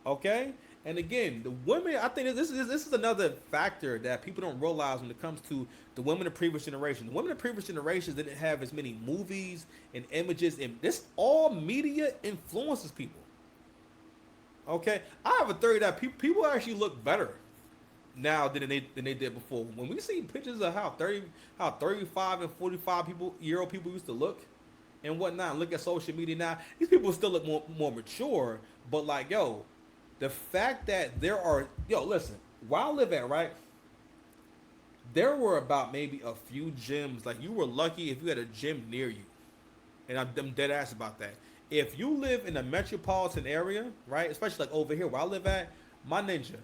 Okay, and again, the women. I think this is another factor that people don't realize when it comes to the women of previous generation. The women of previous generations didn't have as many movies and images, and this all media influences people. Okay, I have a theory that people actually look better now than they did before. When we see pictures of how 35 and 45 year old people used to look and whatnot, look at social media now. These people still look more mature, but like yo, the fact that there are listen, where I live at, right, there were about maybe a few gyms. Like you were lucky if you had a gym near you, and I'm dead ass about that. If you live in a metropolitan area, right, especially like over here where I live at, my ninja,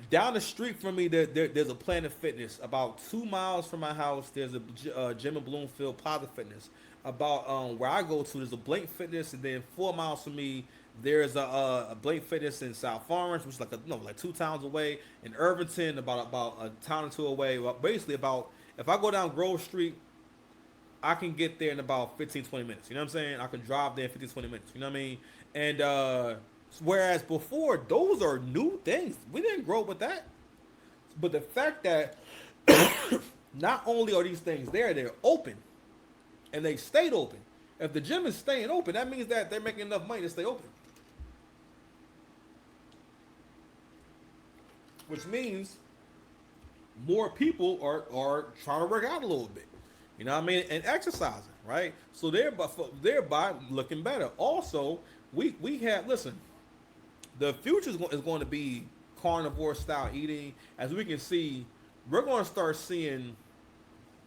down the street from me, there's a Planet Fitness. About 2 miles from my house, there's a gym in Bloomfield, Plaza Fitness. About where I go to, there's a Blink Fitness, and then 4 miles from me, there's a Blink Fitness in South Orange, which is like like 2 towns away. In Irvington, about a town or two away. Well, basically, about if I go down Grove Street, I can get there in about 15, 20 minutes. You know what I'm saying? I can drive there in 15, 20 minutes. You know what I mean? And whereas before, those are new things. We didn't grow up with that. But the fact that not only are these things there, they're open. And they stayed open. If the gym is staying open, that means that they're making enough money to stay open. Which means more people are trying to work out a little bit. You know what I mean? And exercising, right? So thereby looking better. Also, we have, listen, the future is going to be carnivore style eating. As we can see, we're going to start seeing.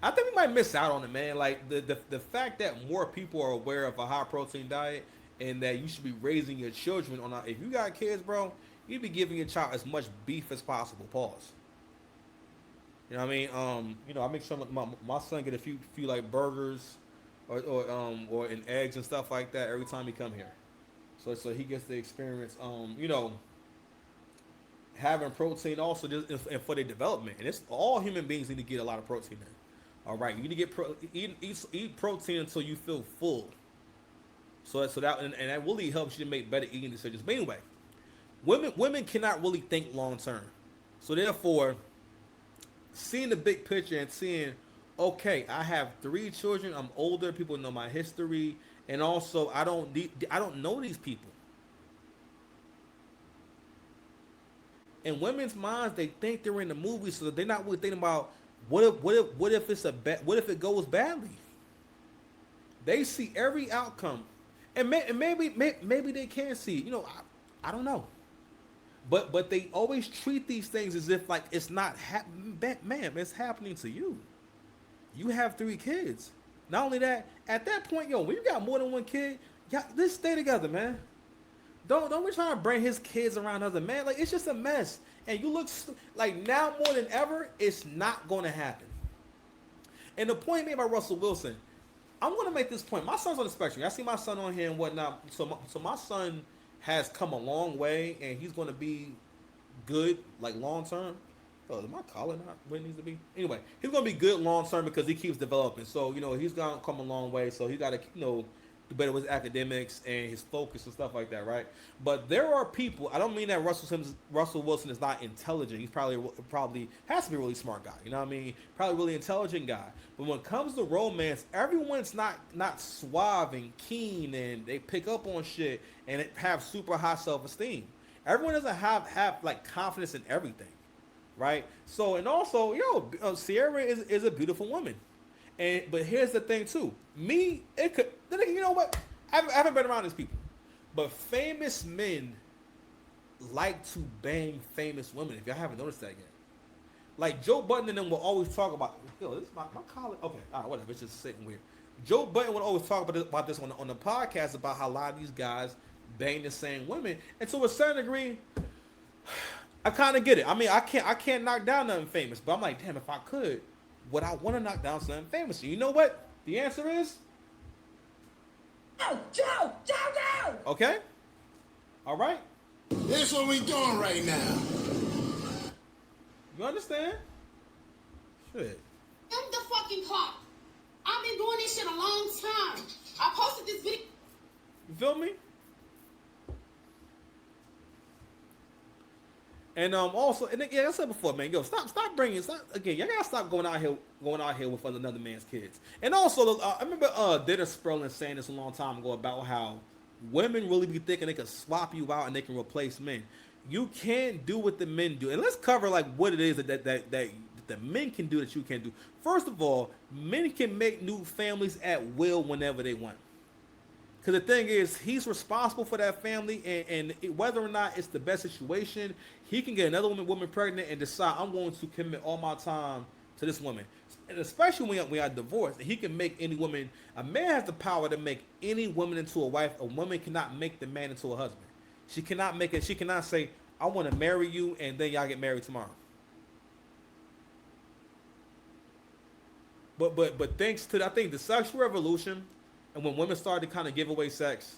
I think we might miss out on it, man. Like the fact that more people are aware of a high protein diet and that you should be raising your children on. If you got kids, bro, you be giving your child as much beef as possible. Pause. You know what I mean? I make sure my son get a few like burgers or in eggs and stuff like that every time he come here. So he gets the experience having protein also just and for their development. And it's all human beings need to get a lot of protein in. All right, you need to get eat protein until you feel full. So that and that really helps you to make better eating decisions. But anyway, women cannot really think long term. So therefore, seeing the big picture and seeing, okay, I have 3 children. I'm older. People know my history, and also I don't know these people. In women's minds, they think they're in the movie, so they're not really thinking about what if it's what if it goes badly. They see every outcome, and maybe they can see. I don't know. But they always treat these things as if like it's not ma'am, it's happening to you. You have 3 kids. Not only that, at that point, when you got more than 1 kid, let's stay together, man. Don't be trying to bring his kids around other man. Like it's just a mess. And you look like now more than ever, it's not going to happen. And the point made by Russell Wilson, I'm going to make this point. My son's on the spectrum. I see my son on here and whatnot. So my son has come a long way, and he's going to be good, like long term. Oh, is my collar not where it needs to be? Anyway, he's going to be good long term because he keeps developing. So he's going to come a long way. So he got to do better with his academics and his focus and stuff like that, right? But there are people. I don't mean that Russell Wilson is not intelligent. He's probably has to be a really smart guy. You know what I mean? Probably a really intelligent guy. But when it comes to romance, everyone's not suave and keen, and they pick up on shit and have super high self-esteem. Everyone doesn't have like confidence in everything, right? So and also, Sierra is a beautiful woman. But here's the thing too. It could. You know what? I haven't been around these people, but famous men like to bang famous women. If y'all haven't noticed that yet, like Joe Budden and them will always talk about. This is my colleague. Okay, all right, whatever. It's just sitting weird. Joe Budden would always talk about this on the podcast about how a lot of these guys bang the same women, and to a certain degree, I kind of get it. I mean, I can't knock down nothing famous, but I'm like, damn, if I could. Would I want to knock down something famous? You know what? The answer is Joe. Okay. All right. That's what we doing right now. You understand? Shit. I'm the fucking cop. I've been doing this shit a long time. I posted this video. You feel me? And also, and yeah, I said before, man, yo, stop bringing, stop again. Y'all gotta stop going out here with another man's kids. And also, I remember Dennis Sperling saying this a long time ago about how women really be thinking they can swap you out and they can replace men. You can't do what the men do. And let's cover like what it is that the men can do that you can't do. First of all, men can make new families at will whenever they want. Because the thing is, he's responsible for that family, and whether or not it's the best situation, he can get another woman pregnant and decide, I'm going to commit all my time to this woman. And especially when we are divorced, he can make any woman, a man has the power to make any woman into a wife. A woman cannot make the man into a husband. She cannot make it, she cannot say, I want to marry you, and then y'all get married tomorrow. But thanks to, I think, the sexual revolution, and when women started to kind of give away sex,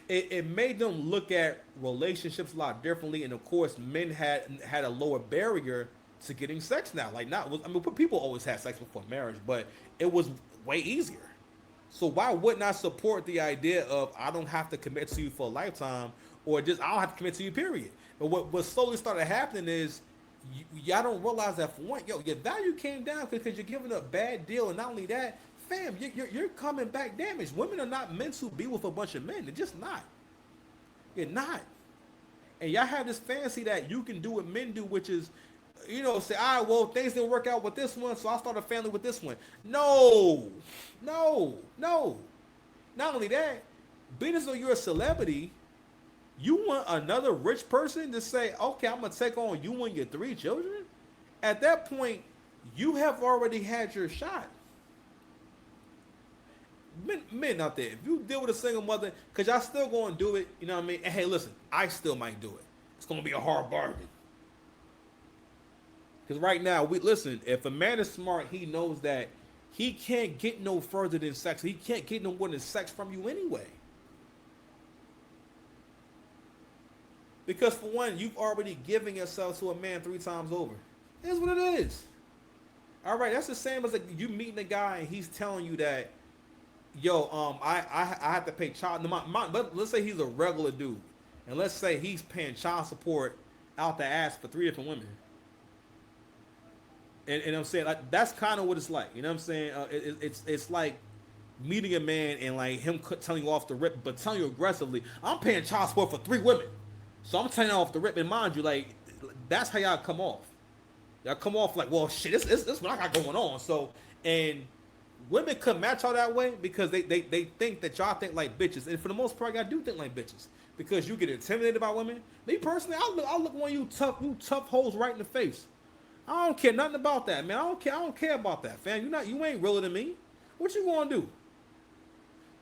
it made them look at relationships a lot differently. And of course, men had a lower barrier to getting sex now. Like, not, I mean, people always had sex before marriage, but it was way easier. So why wouldn't I support the idea of I don't have to commit to you for a lifetime, or just I don't have to commit to you, period? But what slowly started happening is y'all don't realize that, for one, yo, your value came down because you're giving a bad deal, and not only that, fam, you're coming back damaged. Women are not meant to be with a bunch of men. They're just not. You're not. And y'all have this fancy that you can do what men do, which is, say, all right, well, things didn't work out with this one, so I'll start a family with this one. No. No. No. Not only that, being as though you're a celebrity, you want another rich person to say, okay, I'm going to take on you and your 3 children? At that point, you have already had your shot. Men out there, if you deal with a single mother, because y'all still going to do it, you know what I mean? And hey, listen, I still might do it. It's going to be a hard bargain. Because right now, listen, if a man is smart, he knows that he can't get no further than sex. He can't get no more than sex from you anyway. Because for one, you've already given yourself to a man 3 times over. Here's what it is. All right, that's the same as like you meeting a guy and he's telling you that, yo, I have to pay child. But let's say he's a regular dude, and let's say he's paying child support out the ass for 3 different women. And I'm saying, like, that's kind of what it's like. You know what I'm saying? It's like meeting a man and like him telling you off the rip, but telling you aggressively, I'm paying child support for 3 women. So I'm telling you off the rip, and mind you, like, that's how y'all come off. Y'all come off like, well, shit, this what I got going on. So, and women could match all that way because they think that y'all think like bitches. And for the most part, y'all do think like bitches. Because you get intimidated by women. Me personally, I'll look one of you tough hoes right in the face. I don't care nothing about that, man. I don't care about that, fam. You ain't realer than me. What you gonna do?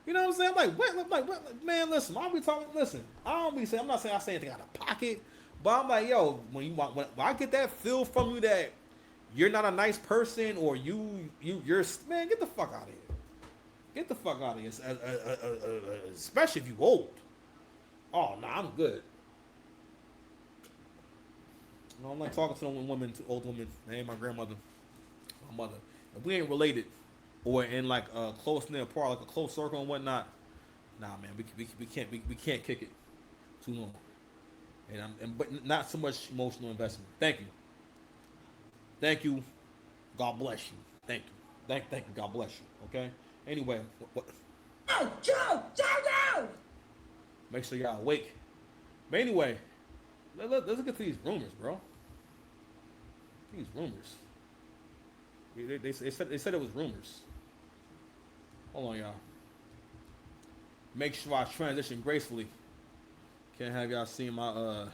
You know what I'm saying? What, man, listen, I'll be talking, listen, I'm not saying I say anything out of pocket, but I'm like, yo, when I get that feel from you that you're not a nice person, or you're, man, get the fuck out of here. Get the fuck out of here. Especially if you old. Oh, nah, I'm good. I don't like talking to no women, to old women. They ain't my grandmother, my mother. If we ain't related, or in like a close knit part, like a close circle and whatnot, nah, man, we can't kick it too long. But not so much emotional investment. Thank you. God bless you. Thank you. Thank you. God bless you. Okay. Anyway, what? Joe! Make sure y'all awake. But anyway, let's get to these rumors, bro. These rumors. They said it was rumors. Hold on, y'all. Make sure I transition gracefully. Can't have y'all see my on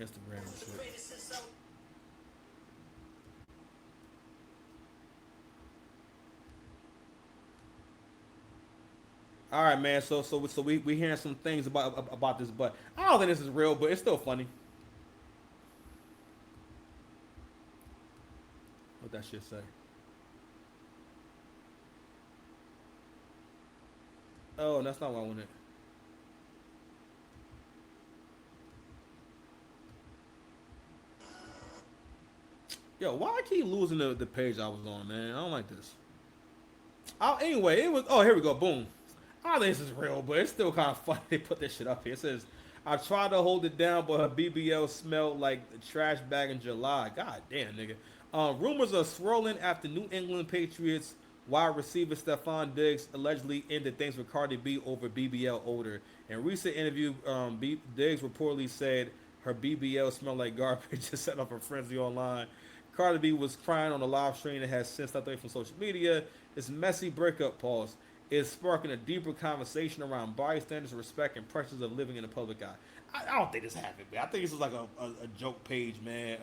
Instagram and shit. All right, man. So we hearing some things about this, but I don't think this is real, but it's still funny. What that shit say? Oh, that's not what I wanted. Yo, why I keep losing the page I was on, man? I don't like this. Anyway, it was. Oh, here we go. Boom. I think this is real, but it's still kind of funny they put this shit up here. It says, I tried to hold it down, but her BBL smelled like a trash bag in July. God damn, nigga. Rumors are swirling after New England Patriots wide receiver Stefon Diggs allegedly ended things with Cardi B over BBL odor. In a recent interview, Diggs reportedly said her BBL smelled like garbage and set off a frenzy online. Cardi B was crying on the live stream and has since stepped away from social media. This messy breakup pause is sparking a deeper conversation around body standards, respect, and pressures of living in the public eye. I don't think this happened, man. I think this is like a joke page, man.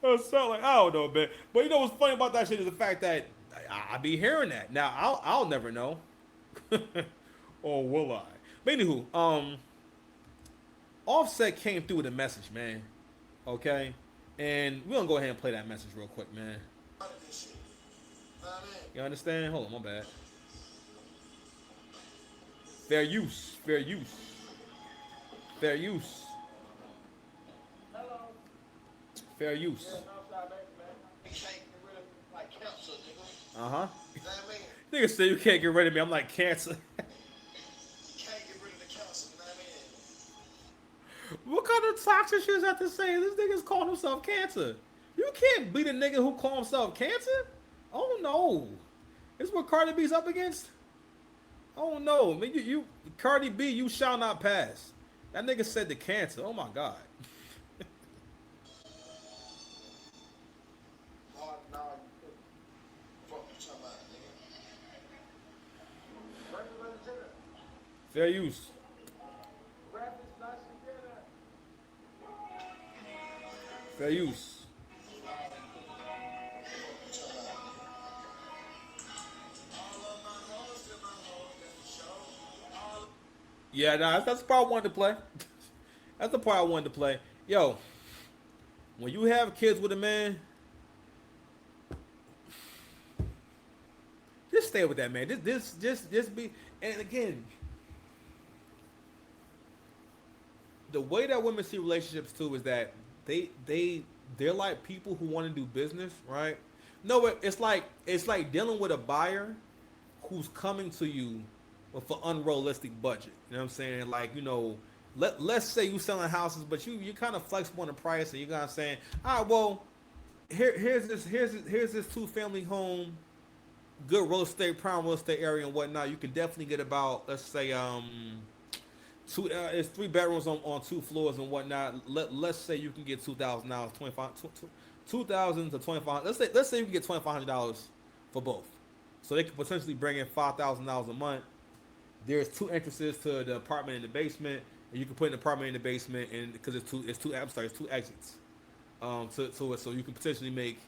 So like I don't know, man. But you know what's funny about that shit is the fact that I be hearing that. Now I'll never know, or will I? But anywho, Offset came through with a message, man. Okay, and we're gonna go ahead and play that message real quick, man. You understand? Hold on, my bad. Fair use, fair use, fair use, fair use. Uh huh. Nigga say you can't get rid of me. I'm like cancer. What kind of toxic shit is that to say? This nigga's calling himself cancer. You can't beat a nigga who call himself cancer. Oh no. This is what Cardi B's up against? Oh no. I mean, you Cardi B, you shall not pass. That nigga said the cancer. Oh my God. Fair use. Fair use. Yeah, nah, that's the part I wanted to play. That's the part I wanted to play. Yo, when you have kids with a man, just stay with that man. Just be. And again, the way that women see relationships too is that they're like people who want to do business, right? No, it's like dealing with a buyer who's coming to you with an unrealistic budget. You know what I'm saying? Like, you know, let's say you selling houses, but you're kind of flexible on the price, and you're kind of saying, all right, well, here's this 2-family home, good real estate, prime real estate area and whatnot. You can definitely get about, let's say, it's 3 bedrooms on 2 floors and whatnot. Let's say you can get $2,000, 2,000 to 2,500. Let's say you can get $2,500 for both. So they could potentially bring in $5,000 a month. There's 2 entrances to the apartment in the basement, and you can put an apartment in the basement, and because it's two exits to it, so you can potentially make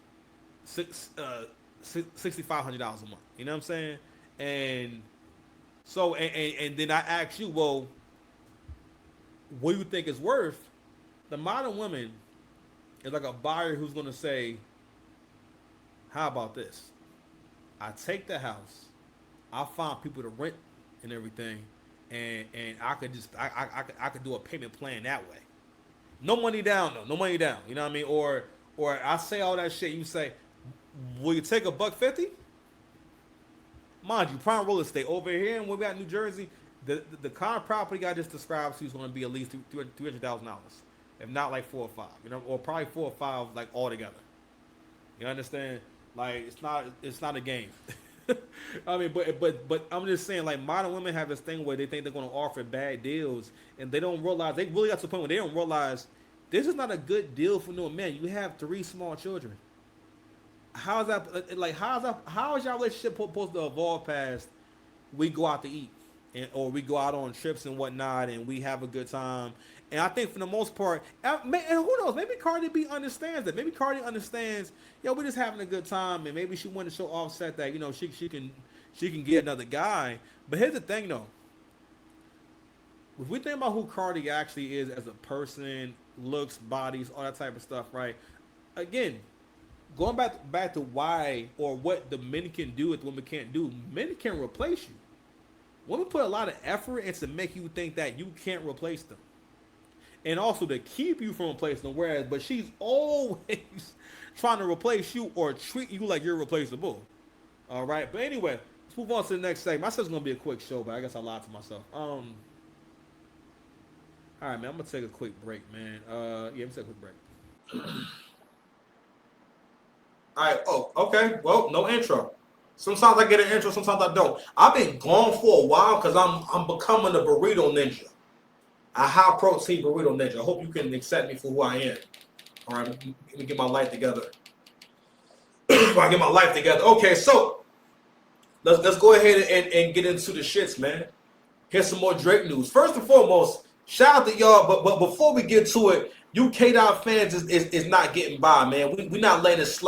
$6,500 a month. You know what I'm saying? And so and then I ask you, well, what do you think it's worth? The modern woman is like a buyer who's going to say, how about this? I take the house, I find people to rent and everything, and I could just I could do a payment plan that way. No money down though, no money down. You know what I mean? Or I say all that shit. You say, will you take $150? Mind you, prime real estate over here, and when we got New Jersey, the kind of property I just described to you is going to be at least $300,000, if not like 4 or 5. You know, or probably 4 or 5 like all together. You understand? Like it's not a game. I mean, but I'm just saying, like, modern women have this thing where they think they're going to offer bad deals, and they don't realize, they really got to the point where they don't realize this is not a good deal for no man. You have 3 small children. How is that? Like, how is your relationship supposed to evolve past we go out to eat, or we go out on trips and whatnot, and we have a good time? And I think for the most part, and who knows, maybe Cardi B understands that. Maybe Cardi understands, yo, we're just having a good time, and maybe she wanted to show Offset that, you know, she can get another guy. But here's the thing, though. If we think about who Cardi actually is as a person, looks, bodies, all that type of stuff, right? Again, going back to why or what the men can do that the women can't do. Men can replace you. Women put a lot of effort into make you think that you can't replace them. And also to keep you from replacing them, but she's always trying to replace you or treat you like you're replaceable. All right. But anyway, let's move on to the next segment. I said it's gonna be a quick show, but I guess I lied to myself. All right, man. I'm gonna take a quick break, man. Yeah, let me take a quick break. All right. Oh, okay. Well, no intro. Sometimes I get an intro, sometimes I don't. I've been gone for a while because I'm becoming a burrito ninja, a high protein burrito ninja. I hope you can accept me for who I am. All right, let me get my life together. I get my life together. Okay, so let's go ahead and get into the shits, man. Here's some more Drake news. First and foremost, shout out to y'all. But before we get to it, you K-Dot fans is not getting by, man. We not letting it slide.